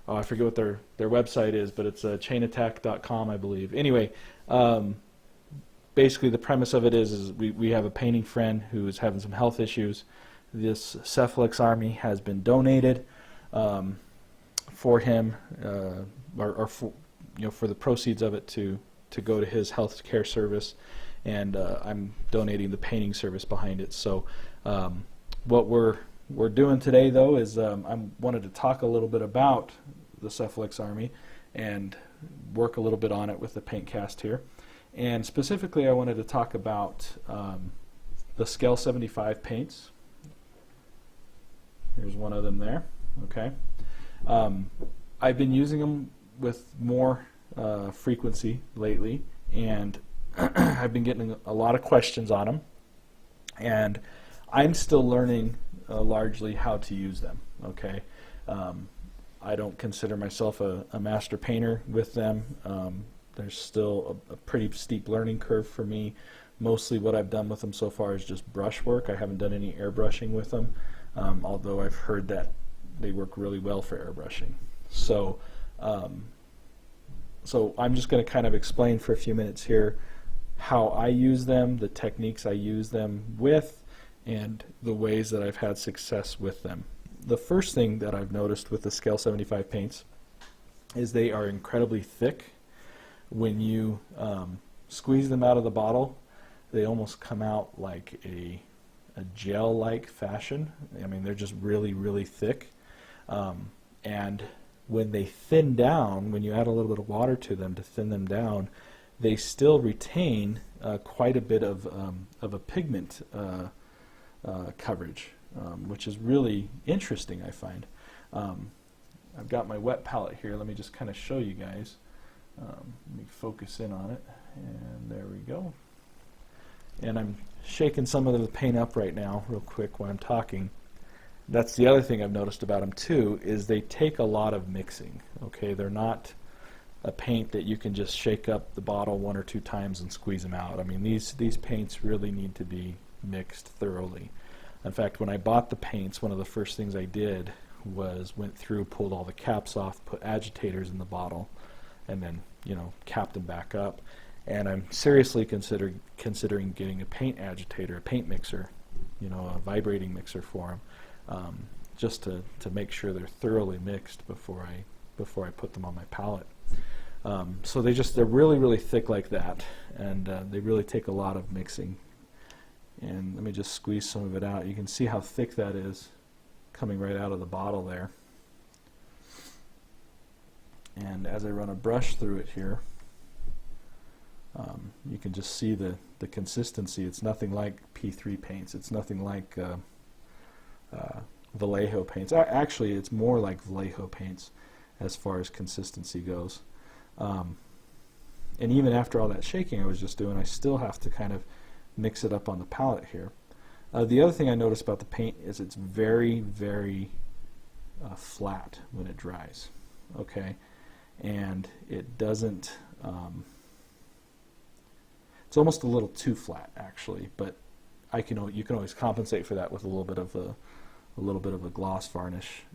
I forget what their website is, but it's chainattack.com, I believe. Anyway, basically the premise of it is we have a painting friend who is having some health issues. This Cephalyx army has been donated for him, or for, for the proceeds of it to go to his health care service, and I'm donating the painting service behind it. So what we're doing today, though, is I wanted to talk a little bit about the Cephalyx army and work a little bit on it with the PaintCast here. And specifically, I wanted to talk about the Scale 75 paints. Here's one of them there. Okay, I've been using them with more frequency lately, and I've been getting a lot of questions on them, and I'm still learning largely how to use them. Okay, I don't consider myself a master painter with them. There's still a pretty steep learning curve for me. Mostly what I've done with them so far is just brush work. I haven't done any airbrushing with them, although I've heard that they work really well for airbrushing. So I'm just going to kind of explain for a few minutes here how I use them, the techniques I use them with, and the ways that I've had success with them. The first thing that I've noticed with the Scale 75 paints is they are incredibly thick. When you squeeze them out of the bottle, they almost come out like a gel-like fashion. I mean, they're just really, really thick. And when they thin down, when you add a little bit of water to them to thin them down, they still retain quite a bit of a pigment coverage, which is really interesting, I find. I've got my wet palette here. Let me just kind of show you guys. Let me focus in on it, and there we go. And I'm shaking some of the paint up right now real quick while I'm talking. That's the other thing I've noticed about them too, is they take a lot of mixing. Okay, they're not a paint that you can just shake up the bottle one or two times and squeeze them out. I mean, these paints really need to be mixed thoroughly. In fact, when I bought the paints, one of the first things I did was went through, pulled all the caps off, put agitators in the bottle, and then capped them back up. And I'm seriously considering getting a paint agitator, a paint mixer, a vibrating mixer for them, just to make sure they're thoroughly mixed before I put them on my palette. So they're really, really thick like that, and they really take a lot of mixing. And let me just squeeze some of it out. You can see how thick that is coming right out of the bottle there. And as I run a brush through it here, you can just see the consistency. It's nothing like P3 paints. It's nothing like Vallejo paints. Actually, it's more like Vallejo paints as far as consistency goes. And even after all that shaking I was just doing, I still have to kind of mix it up on the palette here. The other thing I noticed about the paint is it's very, very flat when it dries. Okay, and it doesn't. It's almost a little too flat, actually, but you can always compensate for that with a little bit of a gloss varnish,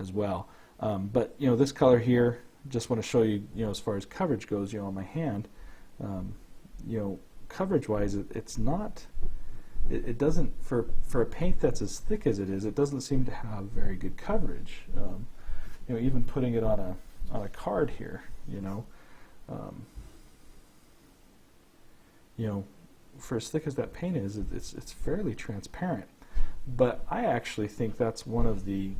as well. But this color here, just want to show you, as far as coverage goes, on my hand, coverage-wise, it's not. It doesn't, for a paint that's as thick as it is, it doesn't seem to have very good coverage. Even putting it on a card here, for as thick as that paint is, it's fairly transparent. But I actually think that's one of the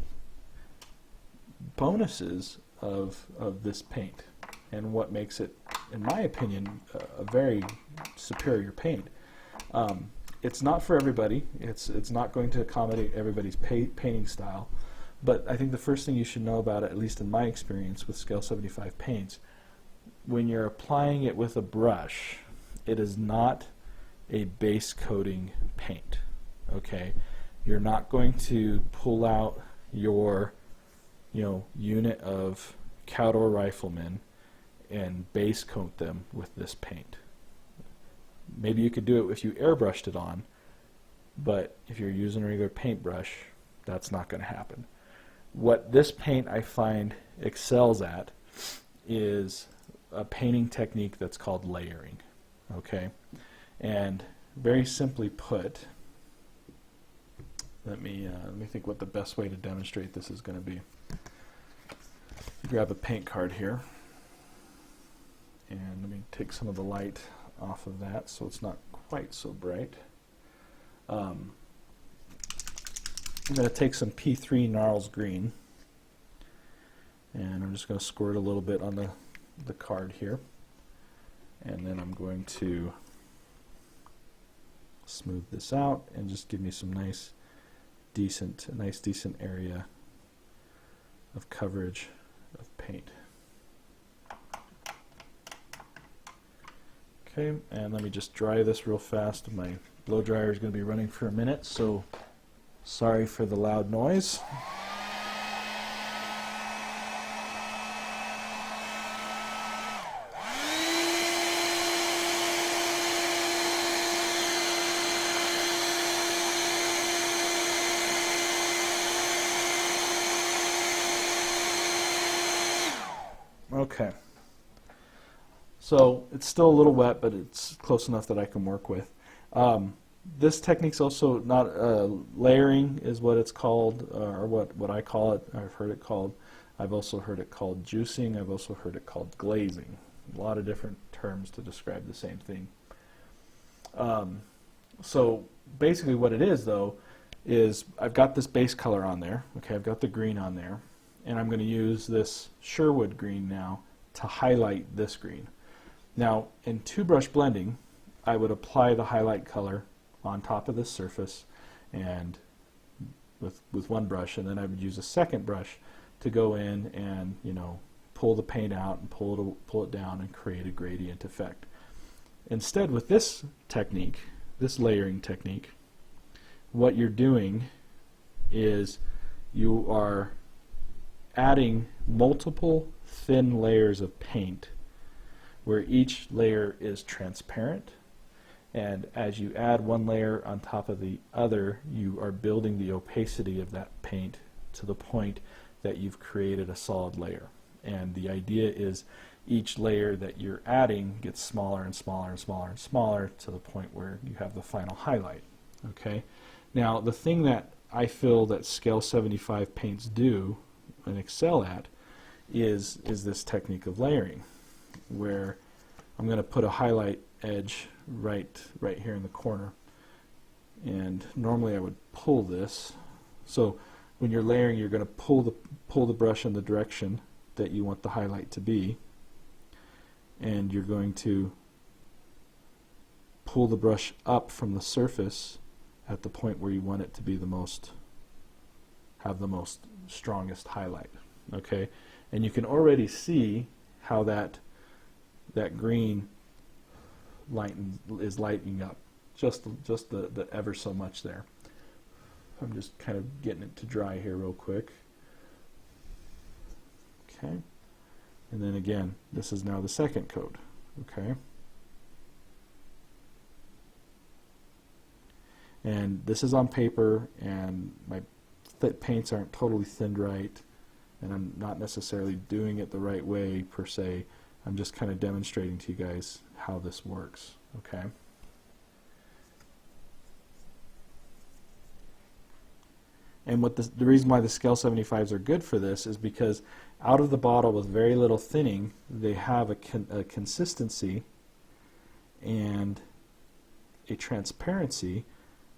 bonuses of this paint, and what makes it, in my opinion, a very superior paint. It's not for everybody. It's not going to accommodate everybody's painting style. But I think the first thing you should know about it, at least in my experience with Scale 75 paints, when you're applying it with a brush, it is not a base coating paint. Okay, you're not going to pull out your unit of Cowdoir Riflemen and base coat them with this paint. Maybe you could do it if you airbrushed it on, but if you're using a regular paintbrush, That's not going to happen. What this paint I find excels at is a painting technique that's called layering. Okay, and very simply put, let me think what the best way to demonstrate this is going to be. Grab a paint card here, and let me take some of the light off of that so it's not quite so bright. I'm going to take some P3 Gnarls Green, and I'm just going to squirt a little bit on the card here, and then I'm going to smooth this out and just give me some nice decent area of coverage of paint. Okay, and let me just dry this real fast. My blow dryer is going to be running for a minute, so sorry for the loud noise. Okay, so it's still a little wet, but it's close enough that I can work with. This technique's also not layering is what it's called, or what I call it. I've heard it called. I've also heard it called juicing. I've also heard it called glazing. A lot of different terms to describe the same thing. So basically what it is, though, is I've got this base color on there. Okay, I've got the green on there. And I'm going to use this Sherwood green now to highlight this green. Now, in two-brush blending, I would apply the highlight color on top of this surface and with one brush, and then I would use a second brush to go in and, you know, pull the paint out and pull it down and create a gradient effect. Instead, with this technique, this layering technique, what you're doing is you are adding multiple thin layers of paint where each layer is transparent, and as you add one layer on top of the other, you are building the opacity of that paint to the point that you've created a solid layer. And the idea is each layer that you're adding gets smaller and smaller and smaller and smaller to the point where you have the final highlight. Okay. Now, the thing that I feel that Scale 75 paints do and excel at is this technique of layering, where I'm going to put a highlight edge right here in the corner, and normally I would pull this. So when you're layering, you're going to pull the brush in the direction that you want the highlight to be, and you're going to pull the brush up from the surface at the point where you want it to be have the most strongest highlight. Okay, and you can already see how that green is lighting up just the ever so much there. I'm just kind of getting it to dry here real quick. Okay, and then again, this is now the second coat. Okay, and this is on paper, and my paints aren't totally thinned right, and I'm not necessarily doing it the right way per se. I'm just kind of demonstrating to you guys how this works. Okay. And what the reason why the Scale 75s are good for this is because out of the bottle with very little thinning, they have a consistency and a transparency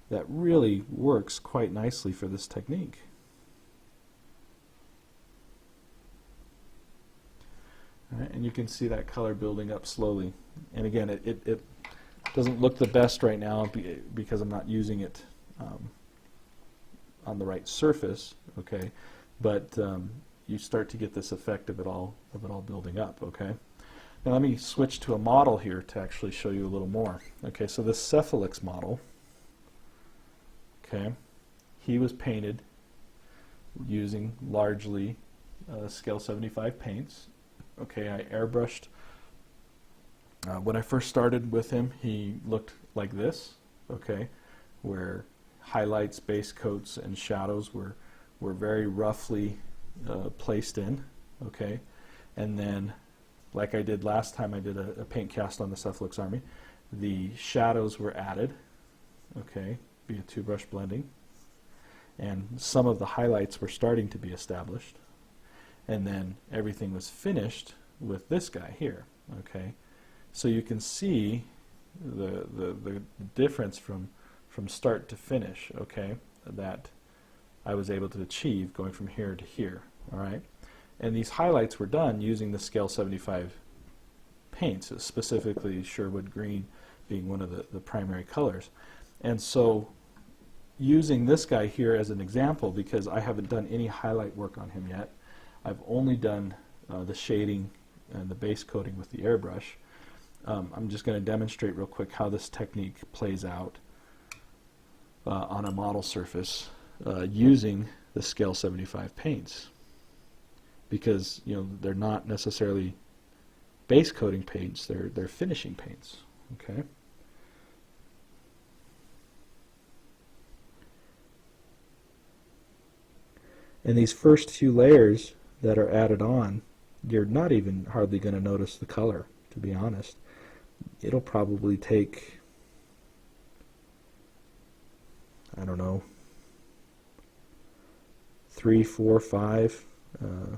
that really works quite nicely for this technique. All right, and you can see that color building up slowly. And again, it doesn't look the best right now because I'm not using it on the right surface. Okay, but you start to get this effect of it all building up. Okay. Now let me switch to a model here to actually show you a little more. Okay, so this Cephalyx model. Okay, he was painted using largely Scale 75 paints. Okay, I airbrushed. When I first started with him, he looked like this. Okay, where highlights, base coats, and shadows were very roughly placed in, okay? And then, like I did last time I did a paint cast on the Cephalyx Army, the shadows were added, okay, via two-brush blending, and some of the highlights were starting to be established, and then everything was finished with this guy here, okay? So you can see the difference from start to finish, okay, that I was able to achieve going from here to here, all right? And these highlights were done using the Scale 75 paints, specifically Sherwood Green being one of the primary colors. And so using this guy here as an example, because I haven't done any highlight work on him yet, I've only done the shading and the base coating with the airbrush. I'm just going to demonstrate real quick how this technique plays out on a model surface using the Scale 75 paints, because they're not necessarily base coating paints, they're finishing paints, okay? And these first few layers that are added on, you're not even hardly going to notice the color, to be honest. It'll probably take, I don't know, 3, 4, 5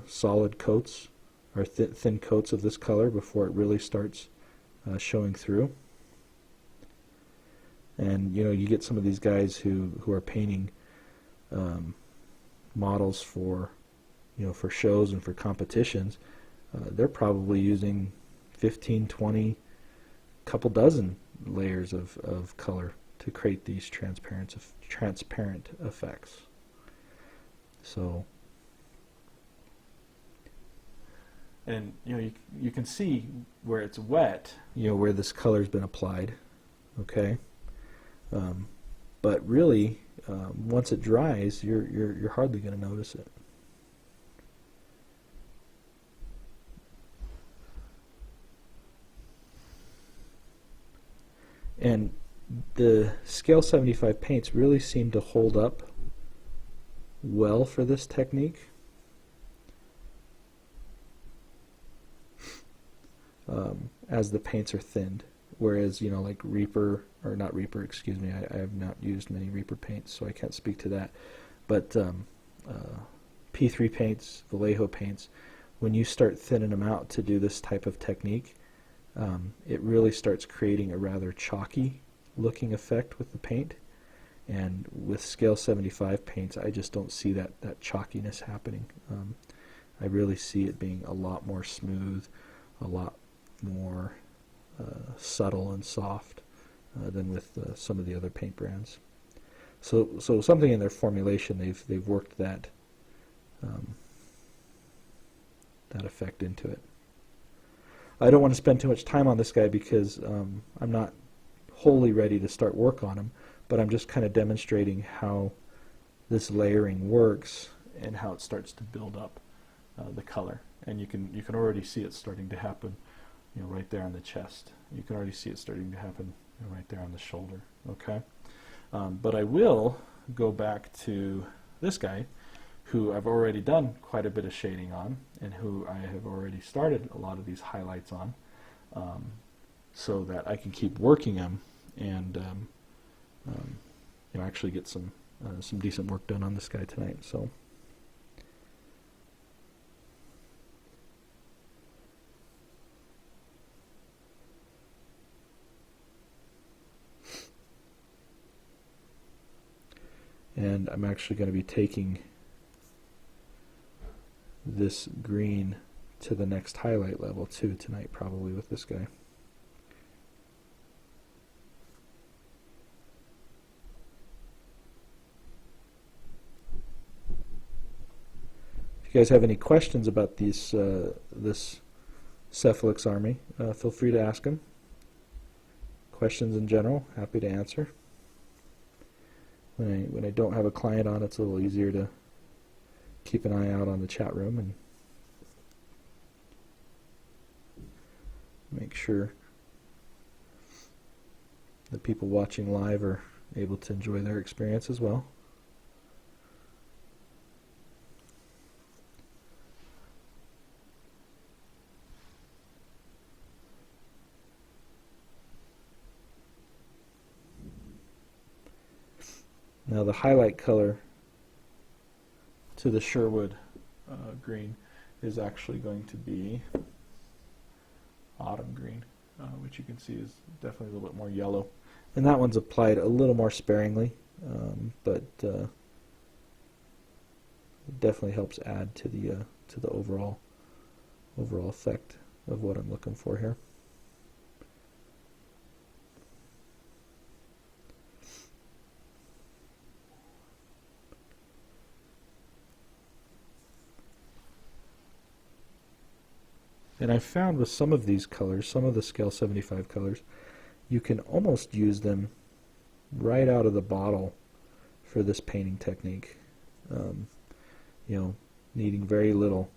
solid coats or thin coats of this color before it really starts showing through. And you get some of these guys who are painting models for for shows and for competitions. They're probably using 15, 20, couple dozen layers of color to create these transparent effects. So, and you can see where it's wet, where this color's been applied, okay. But really, once it dries, you're hardly going to notice it. And the Scale 75 paints really seem to hold up well for this technique. As the paints are thinned, whereas like Reaper, or not Reaper, excuse me, I have not used many Reaper paints, so I can't speak to that. But P3 paints, Vallejo paints, when you start thinning them out to do this type of technique, it really starts creating a rather chalky looking effect with the paint. And with Scale 75 paints, I just don't see that chalkiness happening. I really see it being a lot more smooth, a lot more subtle and soft than with some of the other paint brands. So something in their formulation, they've worked that effect into it. I don't want to spend too much time on this guy because I'm not wholly ready to start work on him, but I'm just kind of demonstrating how this layering works and how it starts to build up the color. And you can already see it starting to happen, right there on the chest. You can already see it starting to happen right there on the shoulder. Okay, but I will go back to this guy, who I've already done quite a bit of shading on, and who I have already started a lot of these highlights on, so that I can keep working them and actually get some decent work done on this guy tonight. So. And I'm actually going to be taking this green to the next highlight level too tonight, probably with this guy. If you guys have any questions about these this Cephalyx Army, feel free to ask them. Questions in general, happy to answer. When I don't have a client on, it's a little easier to keep an eye out on the chat room and make sure the people watching live are able to enjoy their experience as well. Now the highlight color to the Sherwood green is actually going to be autumn green, which you can see is definitely a little bit more yellow. And that one's applied a little more sparingly, but it definitely helps add to the overall effect of what I'm looking for here. And I found with some of these colors, some of the Scale 75 colors, you can almost use them right out of the bottle for this painting technique. You know, needing very little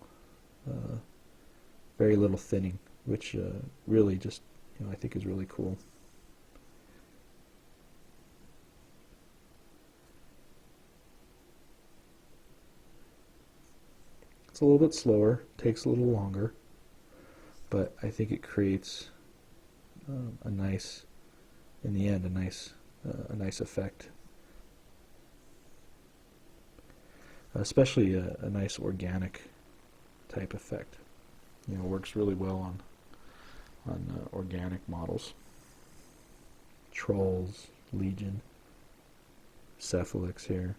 thinning, which really just, you know, I think is really cool. It's a little bit slower, takes a little longer, but I think it creates a nice, in the end, a nice effect. Especially a nice organic type effect. You know, works really well on organic models. Trolls, Legion, Cephalyx here.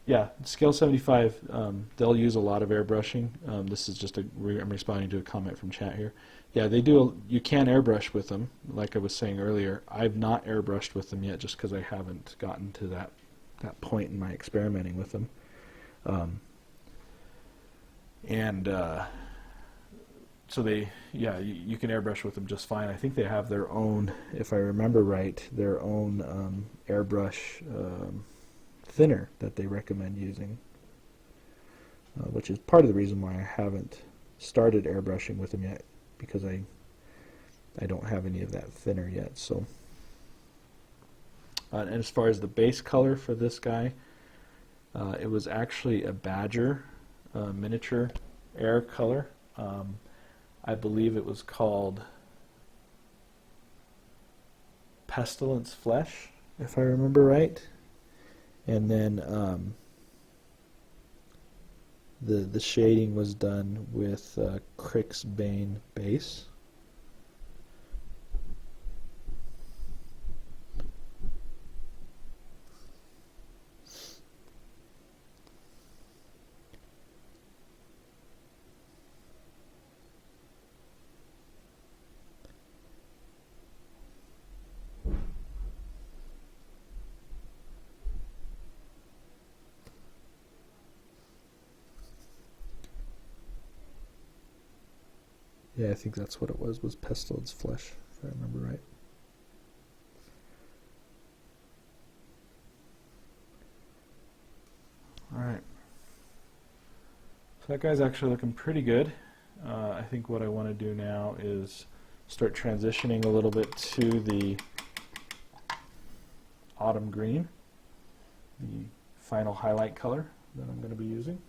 Yeah, Scale 75, they'll use a lot of airbrushing. This is just I'm responding to a comment from chat here. Yeah, they do. You can airbrush with them, like I was saying earlier. I've not airbrushed with them yet, just because I haven't gotten to that point in my experimenting with them. So you can airbrush with them just fine. I think they have their own, if I remember right, their own airbrush thinner that they recommend using, which is part of the reason why I haven't started airbrushing with them yet, because I don't have any of that thinner yet. So, and as far as the base color for this guy, it was actually a Badger miniature air color. I believe it was called Pestilence Flesh, if I remember right. And then the shading was done with Crick's Bane base. Yeah, I think that's what it was Pestilence Flesh, if I remember right. Alright. So that guy's actually looking pretty good. I think what I want to do now is start transitioning a little bit to the autumn green, the final highlight color that I'm going to be using.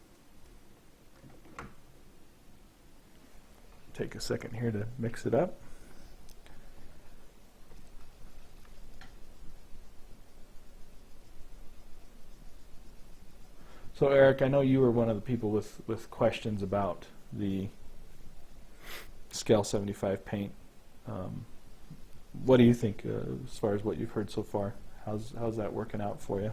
Take a second here to mix it up. So Eric, I know you were one of the people with questions about the Scale 75 paint. What do you think as far as what you've heard so far? How's that working out for you?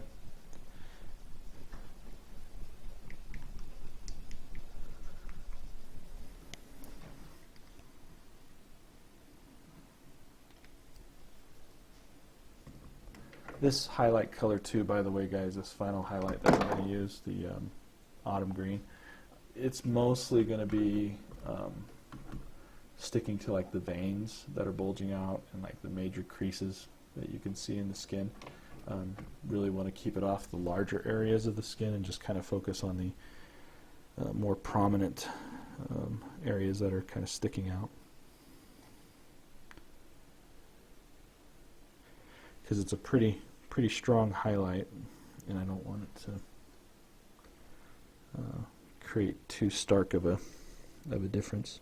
This highlight color too, by the way, guys, this final highlight that I'm going to use, the autumn green, it's mostly going to be sticking to like the veins that are bulging out and like the major creases that you can see in the skin. Really want to keep it off the larger areas of the skin and just kind of focus on the more prominent areas that are kind of sticking out. Because it's a pretty strong highlight, and I don't want it to create too stark of a difference.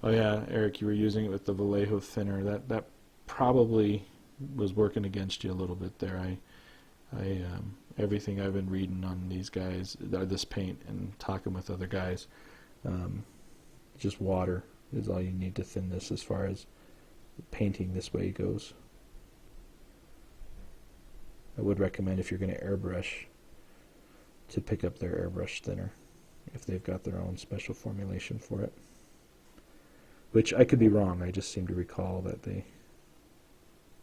Oh yeah, Eric, you were using it with the Vallejo thinner. That probably was working against you a little bit there. Everything I've been reading on these guys, or this paint, and talking with other guys, just water is all you need to thin this as far as painting this way goes. I would recommend, if you're going to airbrush, to pick up their airbrush thinner if they've got their own special formulation for it. Which I could be wrong. I just seem to recall that they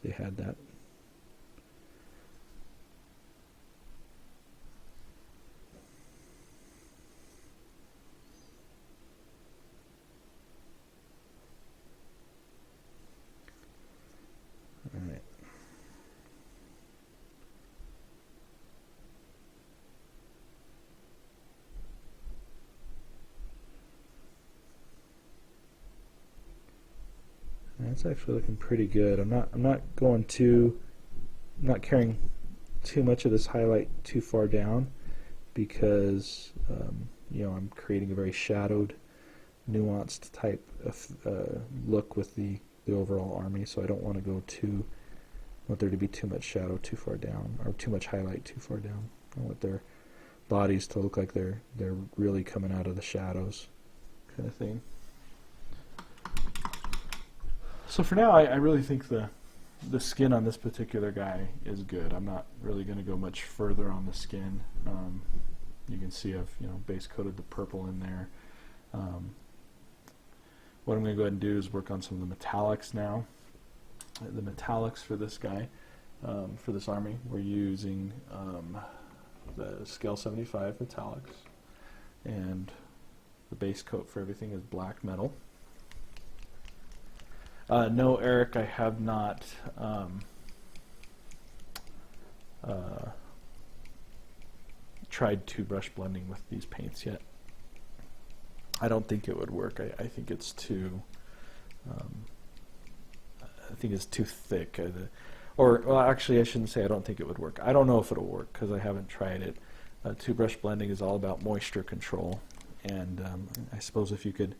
had that. All right. That's actually looking pretty good. I'm not carrying too much of this highlight too far down, because I'm creating a very shadowed, nuanced type of look with the overall army. So I don't want there to be too much shadow too far down, or too much highlight too far down. I want their bodies to look like they're really coming out of the shadows, kind of thing. So for now, I really think the skin on this particular guy is good. I'm not really going to go much further on the skin. You can see I've base coated the purple in there. What I'm going to go ahead and do is work on some of the metallics now. The metallics for this guy, for this army, we're using the scale 75 metallics, and the base coat for everything is black metal. No, Eric, I have not tried two brush blending with these paints yet. I don't think it would work. I think it's too thick. Well, actually, I shouldn't say I don't think it would work. I don't know if it'll work because I haven't tried it. Two brush blending is all about moisture control, and I suppose if you could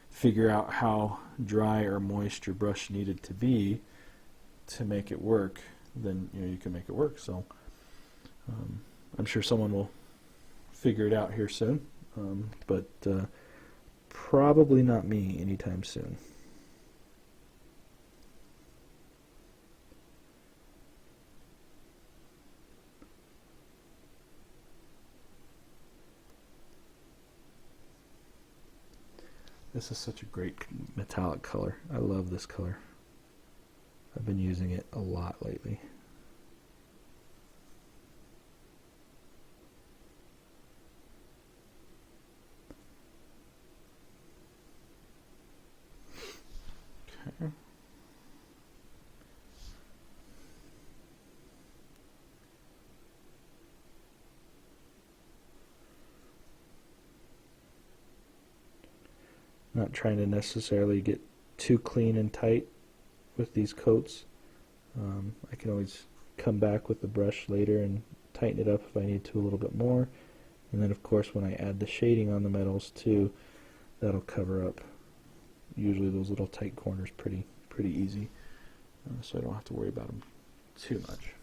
figure out how dry or moist your brush needed to be to make it work, then you can make it work. So I'm sure someone will figure it out here soon, but probably not me anytime soon. This is such a great metallic color. I love this color. I've been using it a lot lately. Okay. Not trying to necessarily get too clean and tight with these coats. I can always come back with the brush later and tighten it up if I need to a little bit more. And then of course when I add the shading on the metals too, that'll cover up usually those little tight corners pretty easy, so I don't have to worry about them too much.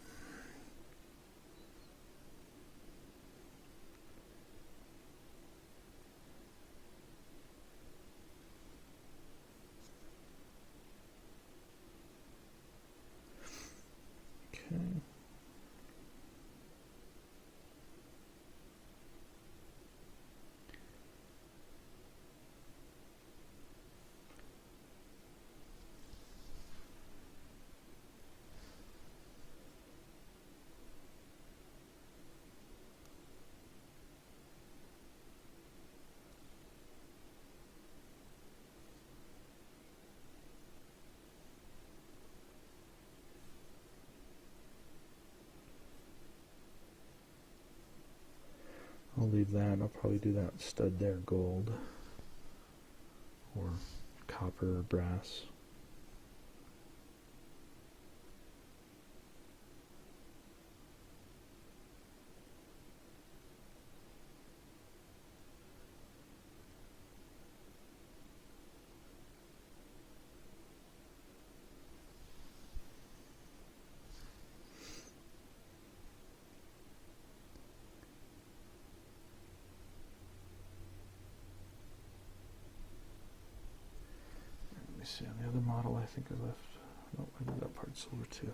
Okay. I'll leave that. I'll probably do that stud there gold or copper or brass. See, on the other model I think I left, no, I did that part silver too.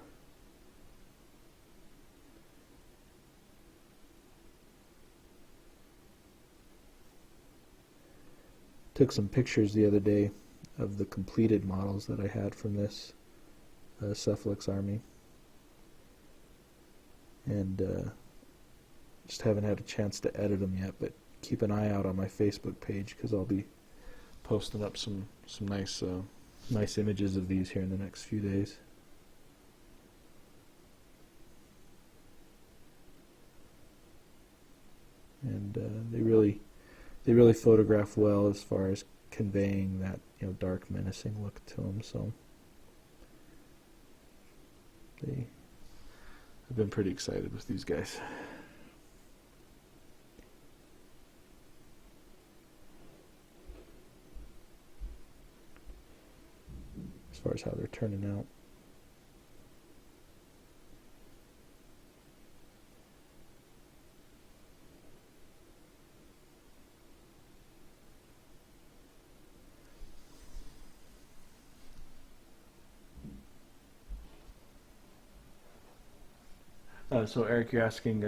Took some pictures the other day of the completed models that I had from this Cephalyx army, and just haven't had a chance to edit them yet, but keep an eye out on my Facebook page because I'll be posting up some nice images of these here in the next few days. And they really photograph well as far as conveying that dark, menacing look to them. So I've been pretty excited with these guys. As far as how they're turning out. So Eric, you're asking,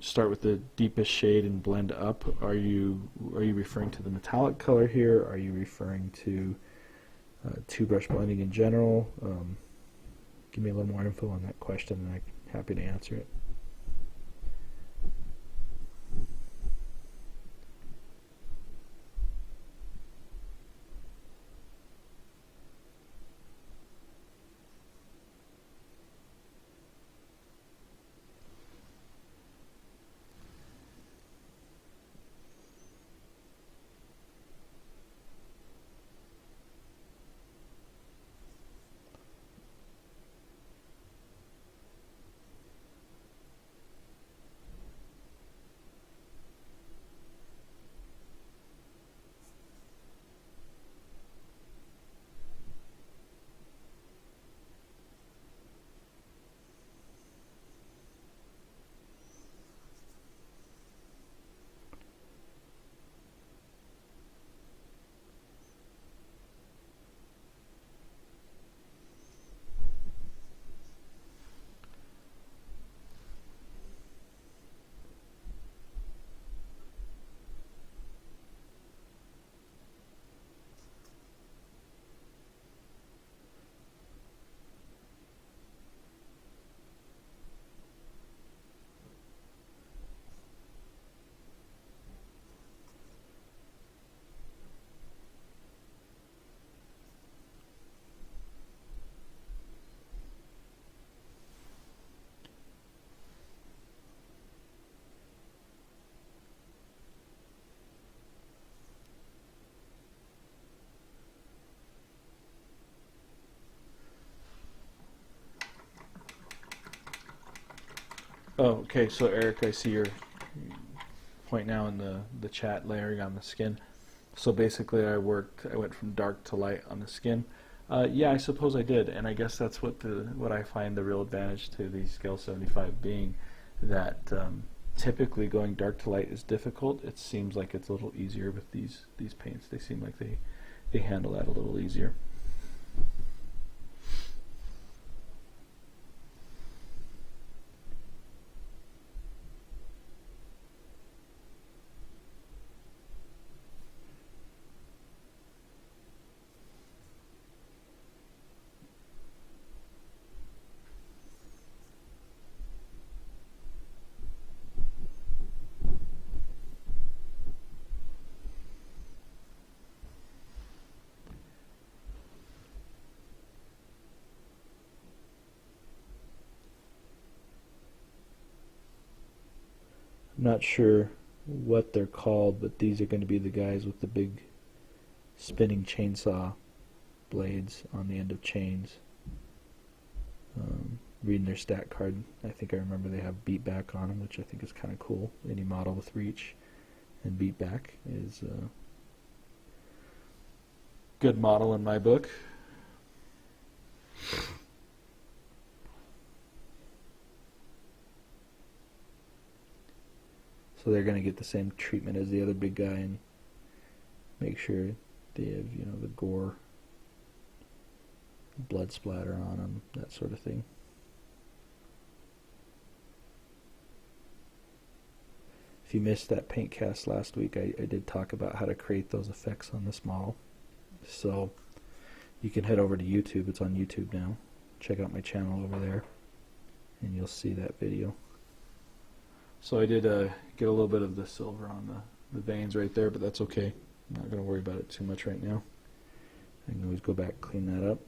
start with the deepest shade and blend up. Are you referring to the metallic color here? Are you referring to two brush blending in general? Give me a little more info on that question and I'm happy to answer it. Oh, okay. So Eric, I see your point now in the chat, layering on the skin. So basically, I went from dark to light on the skin. Yeah, I suppose I did, and I guess that's what I find the real advantage to the Scale 75 being, that typically going dark to light is difficult. It seems like it's a little easier with these paints. They seem like they handle that a little easier. I'm not sure what they're called, but these are going to be the guys with the big spinning chainsaw blades on the end of chains. Reading their stat card, I think I remember they have beat back on them, which I think is kind of cool. Any model with reach and beat back is a good model in my book. So they're going to get the same treatment as the other big guy and make sure they have, the gore, blood splatter on them, that sort of thing. If you missed that PaintCast last week, I did talk about how to create those effects on this model. So you can head over to YouTube. It's on YouTube now. Check out my channel over there, and you'll see that video. So I did get a little bit of the silver on the veins right there, but that's okay. I'm not going to worry about it too much right now. I can always go back and clean that up.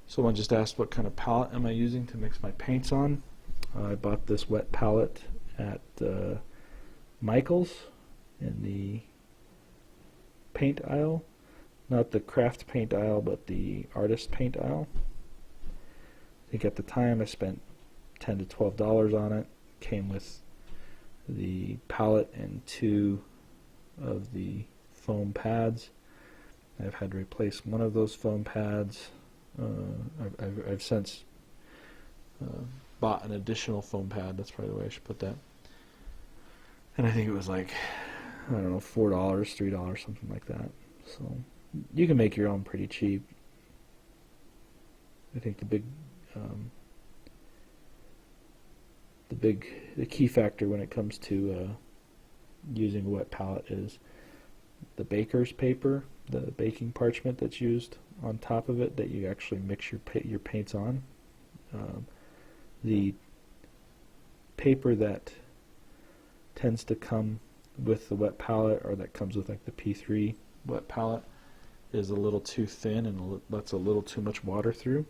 Someone just asked what kind of palette am I using to mix my paints on. I bought this wet palette at Michael's in the paint aisle. Not the craft paint aisle, but the artist paint aisle. I think at the time I spent $10 to $12 on it. Came with the palette and 2 of the foam pads. I've had to replace one of those foam pads. I've since bought an additional foam pad. That's probably the way I should put that. And I think it was like, I don't know, $4, $3, something like that. So you can make your own pretty cheap. I think the key factor when it comes to using a wet palette is the baker's paper, the baking parchment that's used on top of it that you actually mix your paints on. The paper that tends to come with the wet palette, or that comes with like the P3 wet palette, is a little too thin and lets a little too much water through.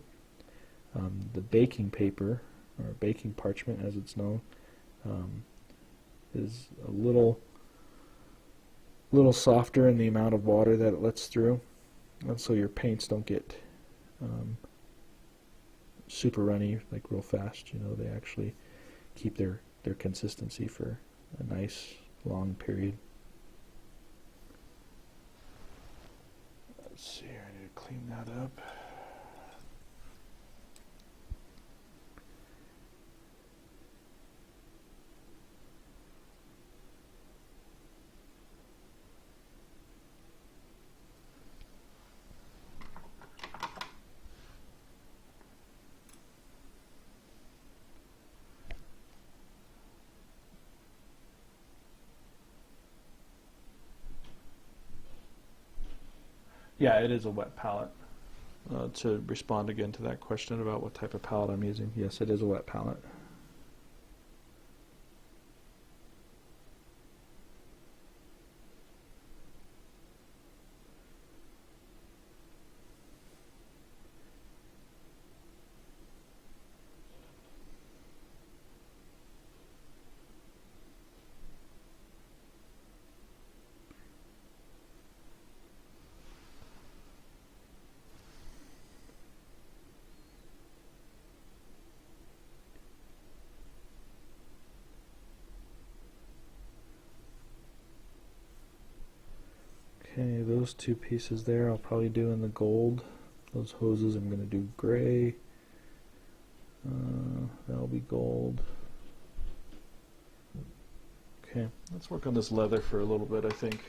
The baking paper, or baking parchment as it's known, is a little softer in the amount of water that it lets through, and so your paints don't get super runny like real fast. They actually keep their consistency for a nice long period. Let's see here, I need to clean that up. Yeah, it is a wet palette. to respond again to that question about what type of palette I'm using. Yes, it is a wet palette. Okay, those two pieces there I'll probably do in the gold. Those hoses I'm going to do gray. That'll be gold. Okay, let's work on this leather for a little bit, I think.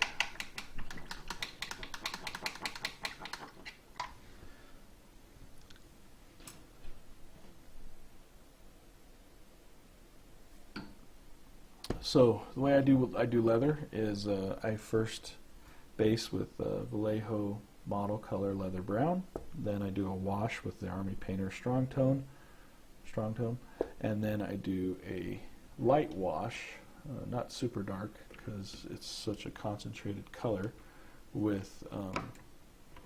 So the way I do leather is I first base with Vallejo model color leather brown, then I do a wash with the Army Painter strong tone, and then I do a light wash, not super dark because it's such a concentrated color, with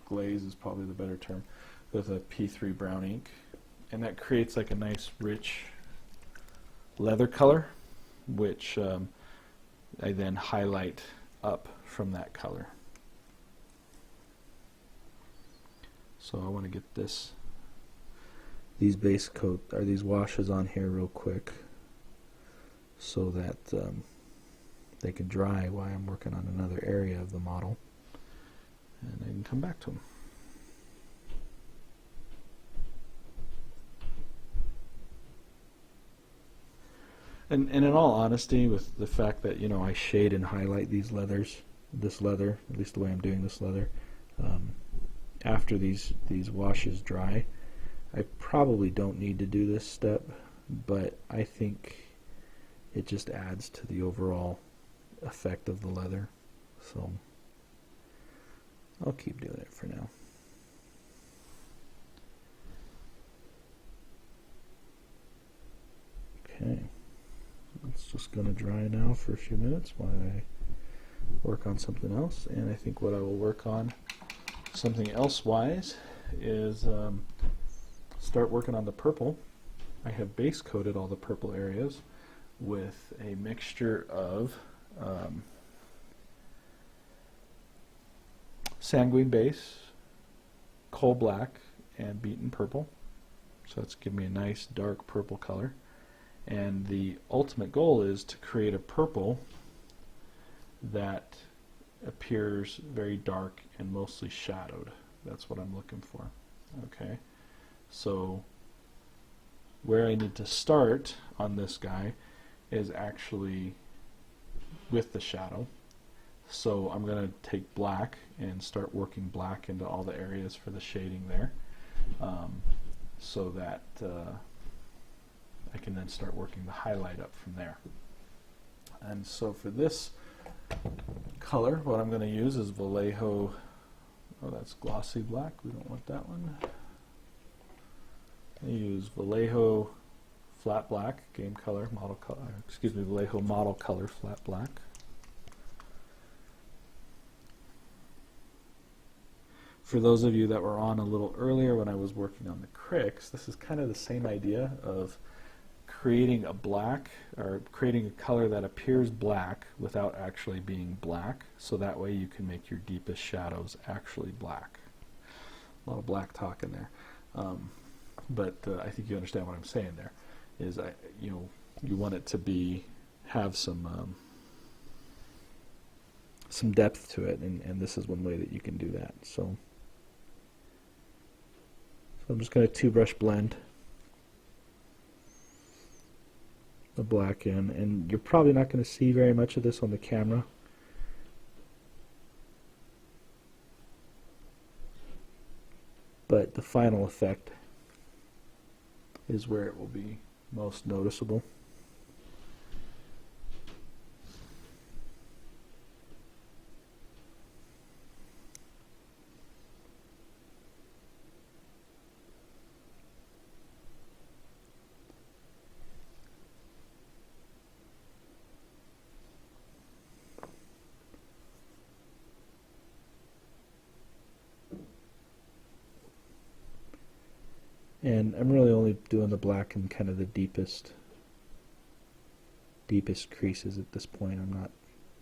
glaze is probably the better term, with a P3 brown ink, and that creates like a nice rich leather color, which I then highlight up from that color. So I want to get these base coat or these washes on here real quick, so that they can dry while I'm working on another area of the model, and I can come back to them. And in all honesty, with the fact that, you know, I shade and highlight these leathers, this leather, at least the way I'm doing this leather, after these washes dry, I probably don't need to do this step, but I think it just adds to the overall effect of the leather, so I'll keep doing it for now. Okay, it's just going to dry now for a few minutes while I work on something else, and I think what I will work on something else wise is start working on the purple. I have base coated all the purple areas with a mixture of sanguine base, coal black, and beaten purple. So that's giving me a nice dark purple color. And the ultimate goal is to create a purple that appears very dark and mostly shadowed. That's what I'm looking for. Okay, so where I need to start on this guy is actually with the shadow. So I'm going to take black and start working black into all the areas for the shading there, so that I can then start working the highlight up from there. And so for this color, what I'm going to use is Vallejo, oh, that's glossy black, we don't want that one. I use Vallejo flat black, game color, model color, excuse me, Vallejo model color flat black. For those of you that were on a little earlier when I was working on the cricks, this is kind of the same idea of creating a black, or creating a color that appears black without actually being black, so that way you can make your deepest shadows actually black. A lot of black talk in there, but I think you understand what I'm saying there. Is you want it to have some depth to it, and this is one way that you can do that. So I'm just going to two-brush blend the black in, and you're probably not going to see very much of this on the camera. But the final effect is where it will be most noticeable. And I'm really only doing the black in kind of the deepest creases at this point. I'm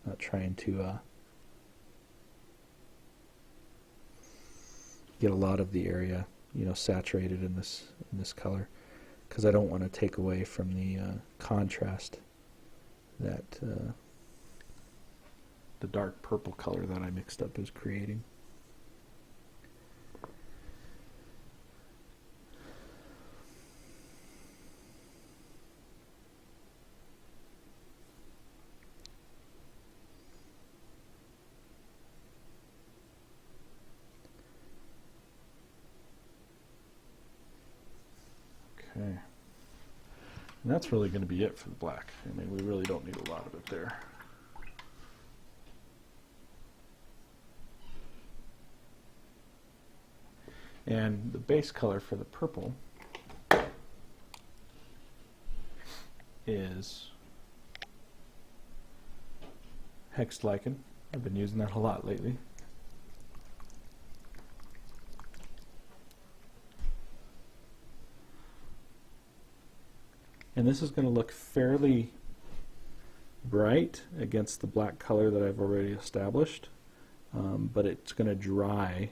not trying to get a lot of the area, saturated in this color, because I don't want to take away from the contrast that the dark purple color that I mixed up is creating. Okay. And that's really going to be it for the black. I mean, we really don't need a lot of it there. And the base color for the purple is hexed lichen. I've been using that a lot lately. And this is going to look fairly bright against the black color that I've already established, but it's going to dry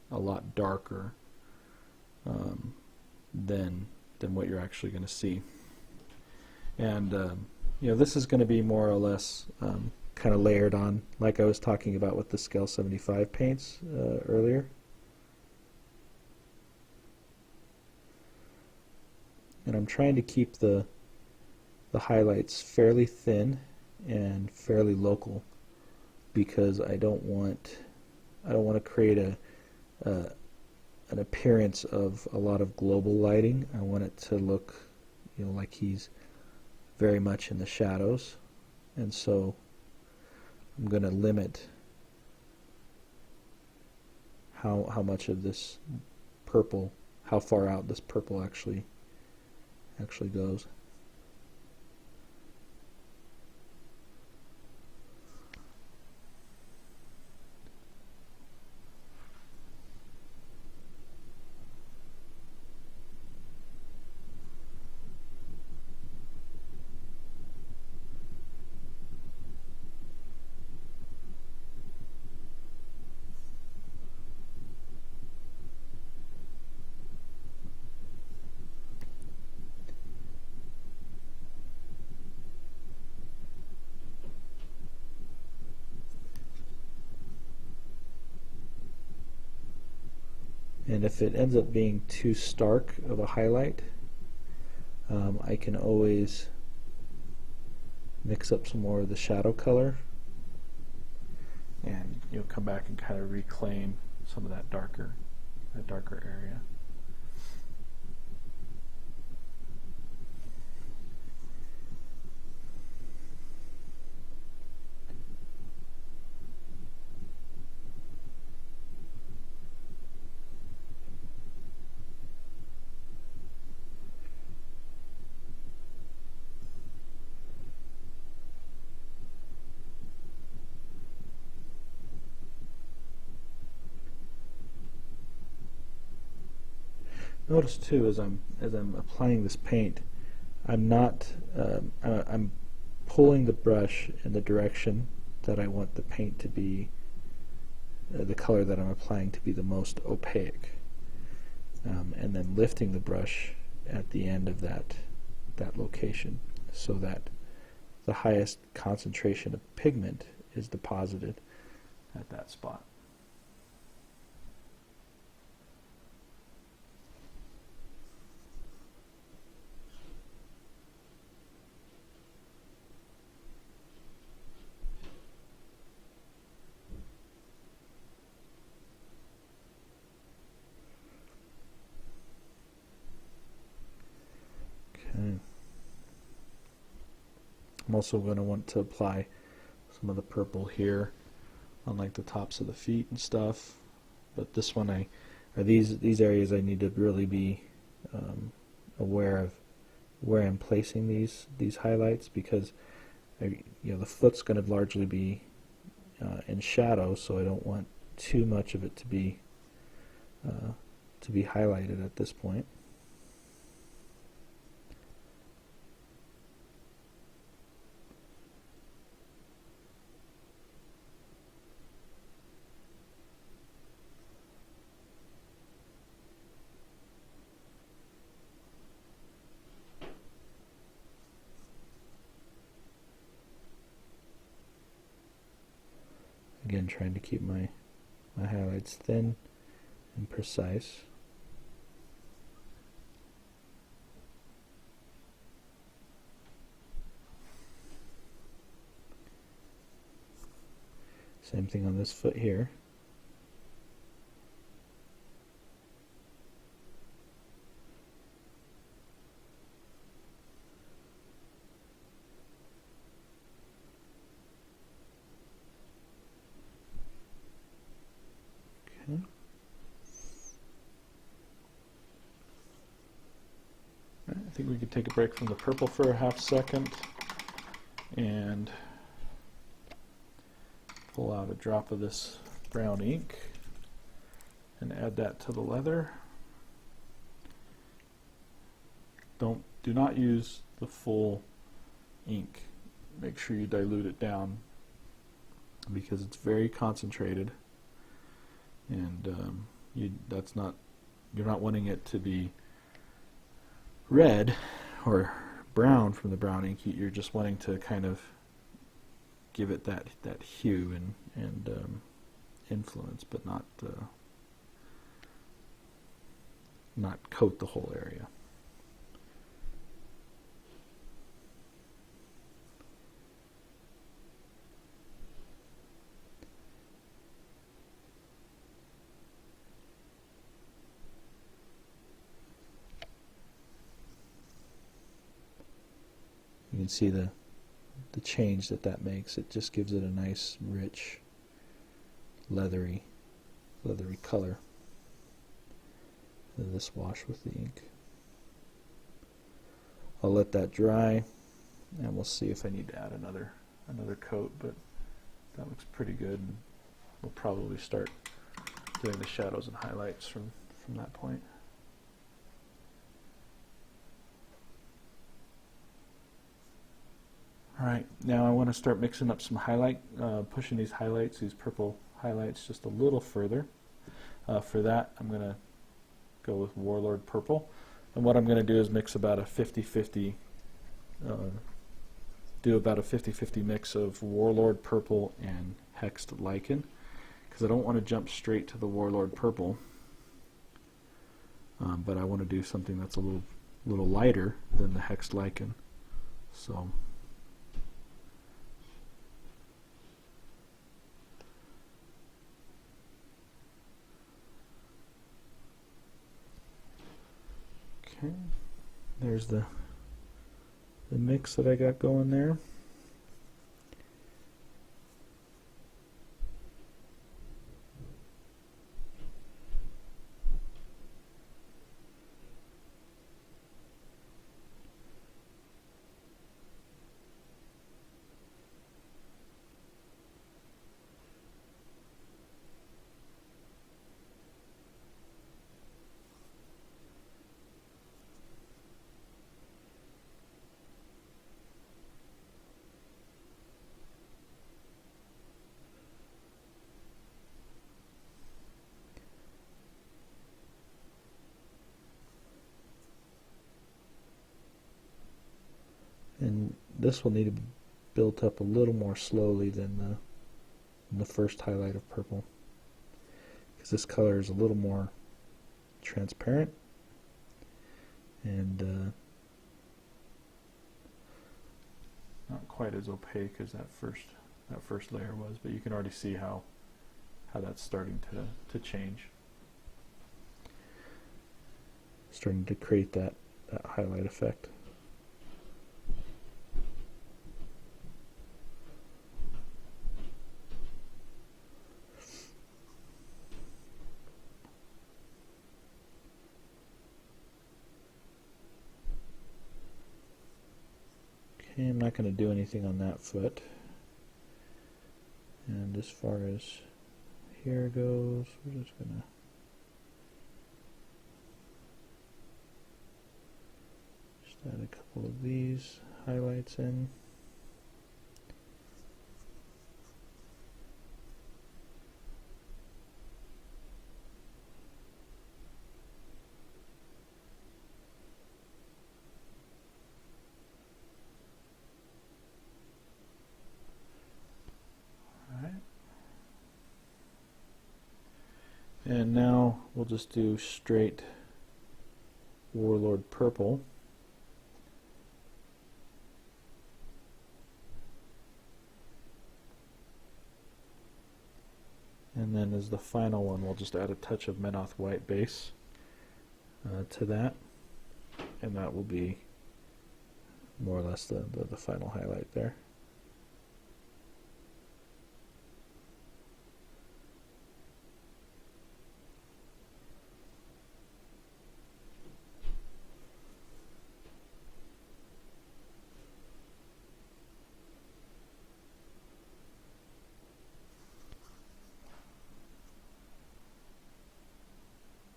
a lot darker than what you're actually going to see. And this is going to be more or less kind of layered on, like I was talking about with the Scale 75 paints earlier. And I'm trying to keep the highlights fairly thin and fairly local, because I don't want to create an appearance of a lot of global lighting. I want it to look, like he's very much in the shadows, and so I'm going to limit how much of this purple, how far out this purple actually goes. And if it ends up being too stark of a highlight, I can always mix up some more of the shadow color, and come back and kind of reclaim some of that darker area. Notice too, as I'm applying this paint, I'm pulling the brush in the direction that I want the paint to be, the color that I'm applying to be the most opaque, and then lifting the brush at the end of that location, so that the highest concentration of pigment is deposited at that spot. I'm also going to want to apply some of the purple here on like the tops of the feet and stuff, but this one these areas I need to really be aware of where I'm placing these highlights, because the foot's going to largely be in shadow, so I don't want too much of it to be highlighted at this point. Again, trying to keep my highlights thin and precise. Same thing on this foot here. Okay. I think we could take a break from the purple for a half second and pull out a drop of this brown ink and add that to the leather. Do not use the full ink. Make sure you dilute it down because it's very concentrated, and you're not wanting it to be red or brown from the brown ink. You're just wanting to kind of give it that hue and influence, but not coat the whole area. You can see the change that makes. It just gives it a nice, rich, leathery color. This wash with the ink. I'll let that dry, and we'll see if I need to add another coat, but that looks pretty good, and we'll probably start doing the shadows and highlights from that point. Alright, now I want to start mixing up some pushing these purple highlights just a little further. For that, I'm going to go with Warlord Purple. And what I'm going to do is mix about a 50-50, do about a 50-50 mix of Warlord Purple and Hexed Lichen, because I don't want to jump straight to the Warlord Purple, but I want to do something that's a little lighter than the Hexed Lichen. So there's the mix that I got going there. And this will need to be built up a little more slowly than the first highlight of purple, because this color is a little more transparent and not quite as opaque as that first layer was, but you can already see how that's starting to change, starting to create that highlight effect. Okay, I'm not going to do anything on that foot. And as far as here goes, we're just going to add a couple of these highlights in. now we'll just do straight Warlord purple. And then as the final one, we'll just add a touch of Menoth white base to that. And that will be more or less the final highlight there.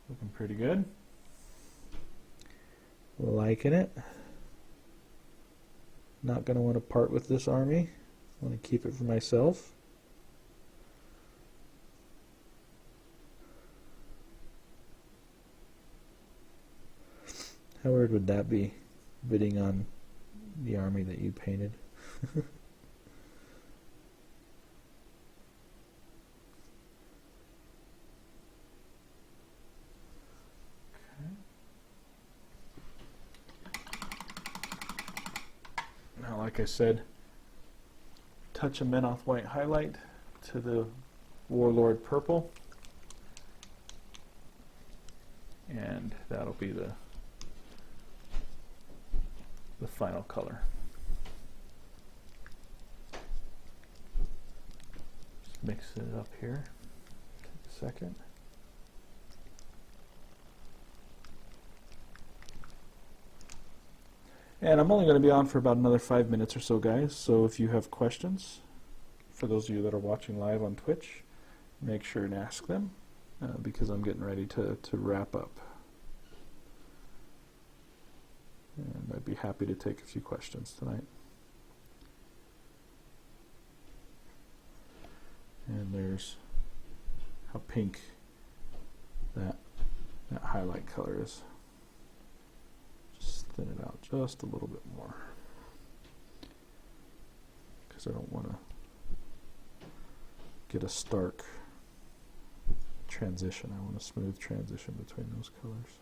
Looking pretty good. Liking it. Not going to want to part with this army. Want to keep it for myself. How weird would that be, bidding on the army that you painted? Now, like I said, touch of Menoth white highlight to the Warlord purple, and that'll be the final color. Just mix it up here. Take a second. And I'm only going to be on for about another 5 minutes or so, guys. So if you have questions, for those of you that are watching live on Twitch, make sure and ask them, because I'm getting ready to wrap up. And I'd be happy to take a few questions tonight. And there's how pink that highlight color is. Just thin it out just a little bit more, because I don't want to get a stark transition. I want a smooth transition between those colors.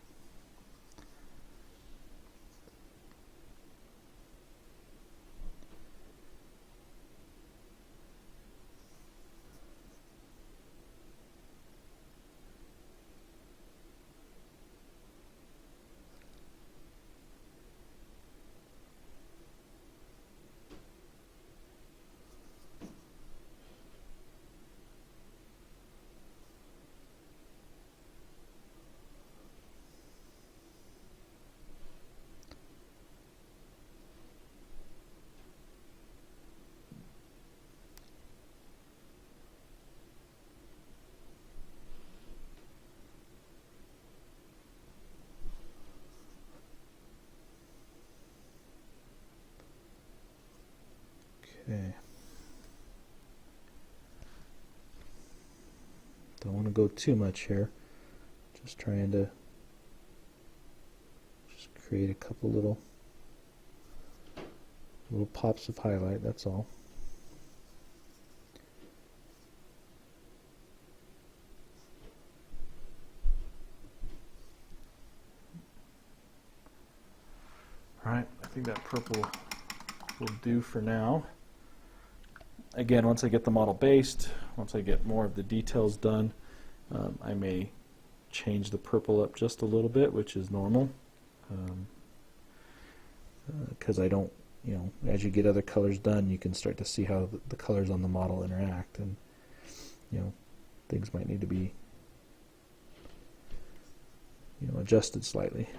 Okay. Don't want to go too much here. Just trying to just create a couple little pops of highlight, that's all. Alright, I think that purple will do for now. Again, once I get the model based, once I get more of the details done, I may change the purple up just a little bit, which is normal, because I don't, as you get other colors done, you can start to see how the colors on the model interact, and things might need to be adjusted slightly.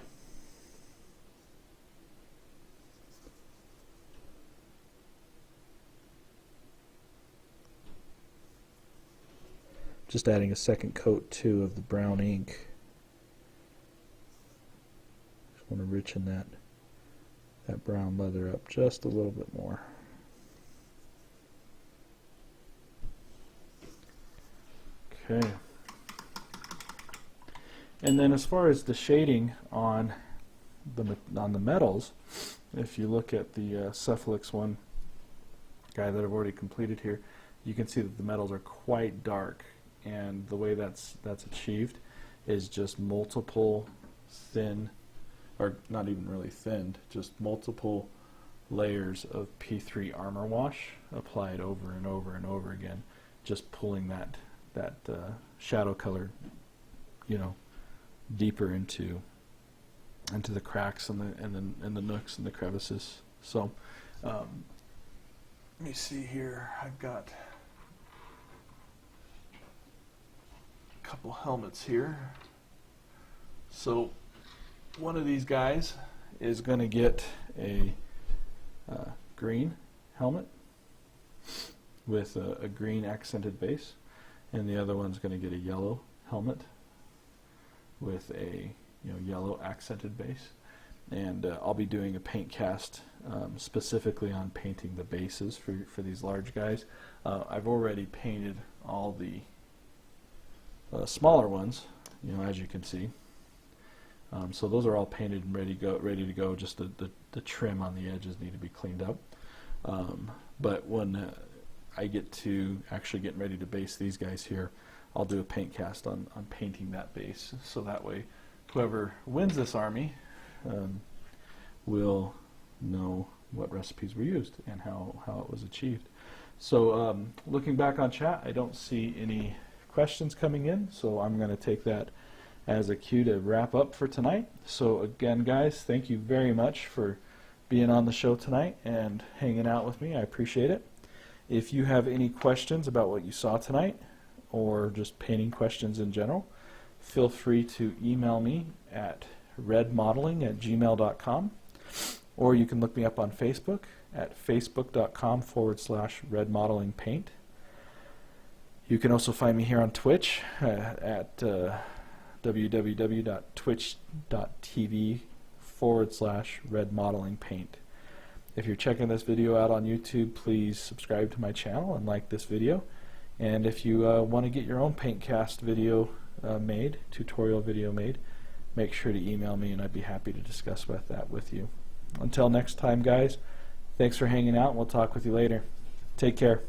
Just adding a second coat too of the brown ink. Just want to richen that brown leather up just a little bit more. Okay. And then as far as the shading on the metals, if you look at the Cephalyx one guy that I've already completed here, you can see that the metals are quite dark. And the way that's achieved is just multiple thin, or not even really thinned, just multiple layers of P3 Armor Wash applied over and over and over again, just pulling that shadow color, you know, deeper into the cracks and the nooks and the crevices. So let me see here. I've got a couple helmets here. So one of these guys is going to get a green helmet with a green accented base, and the other one's going to get a yellow helmet with a yellow accented base. And I'll be doing a paint cast specifically on painting the bases for these large guys. I've already painted all the smaller ones, as you can see. So those are all painted and ready to go. Just the trim on the edges need to be cleaned up. But when I get to actually getting ready to base these guys here, I'll do a paint cast on painting that base, so that way whoever wins this army will know what recipes were used and how it was achieved. So looking back on chat, I don't see any questions coming in, so I'm going to take that as a cue to wrap up for tonight. So again, guys, thank you very much for being on the show tonight and hanging out with me. I appreciate it. If you have any questions about what you saw tonight, or just painting questions in general, feel free to email me at redmodeling@gmail.com, or you can look me up on Facebook at facebook.com/redmodelingpaint. You can also find me here on Twitch at www.twitch.tv/redmodelingpaint. If you're checking this video out on YouTube, please subscribe to my channel and like this video. And if you want to get your own PaintCast video made, tutorial video made, make sure to email me and I'd be happy to discuss that with you. Until next time, guys, thanks for hanging out and we'll talk with you later. Take care.